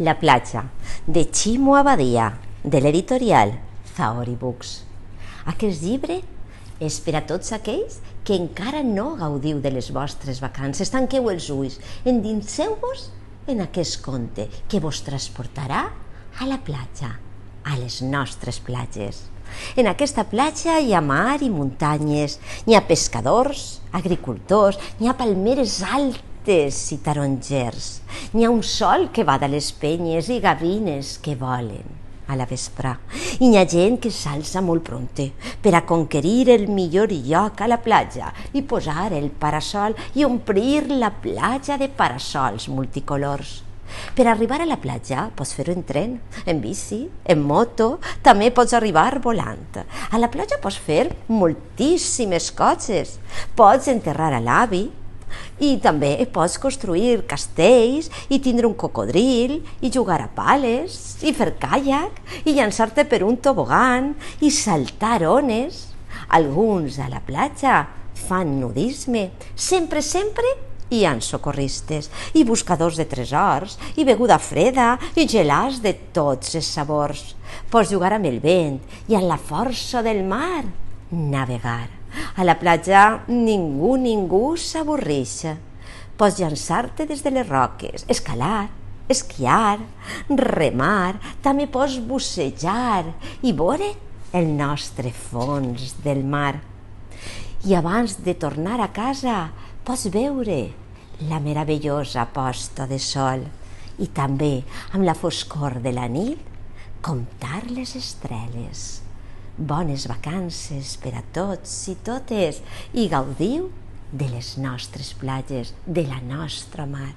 La platja, de Ximo Abadia, de l'editorial Zaori Books. Aquest llibre és per a tots aquells que encara no gaudiu de les vostres vacances. Tanqueu els ulls, endinseu-vos en aquest conte que vos transportarà a la platja, a les nostres platges. En aquesta platja hi ha mar i muntanyes, n'hi ha pescadors, agricultors, n'hi ha palmeres altes i tarongers, n'hi ha un sol que va de les penyes i gavines que volen a la vesprà. I n'hi ha gent que s'alça molt prompte per a conquerir el millor lloc a la platja i posar el parasol i omplir la platja de parasols multicolors. Per arribar a la platja pots fer-ho en tren, en bici, en moto, també pots arribar volant. A la platja pots fer moltíssimes coses. Pots enterrar a l'avi i també pots construir castells i tindre un cocodril i jugar a pales i fer caiac i llançar-te per un tobogan i saltar ones. Alguns a la platja fan nudisme. Sempre hi ha socorristes i buscadors de tresors i beguda freda i gelats de tots els sabors. Pots jugar amb el vent i amb la força del mar navegar. A la platja ningú s'avorreix. Pots llançar-te des de les roques, escalar, esquiar, remar, també pots bussejar i veure el nostre fons del mar. I abans de tornar a casa pots veure la meravellosa posta de sol i també, amb la foscor de la nit, comptar les estrelles. Bones vacances per a tots i totes i gaudiu de les nostres platges, de la nostra mar.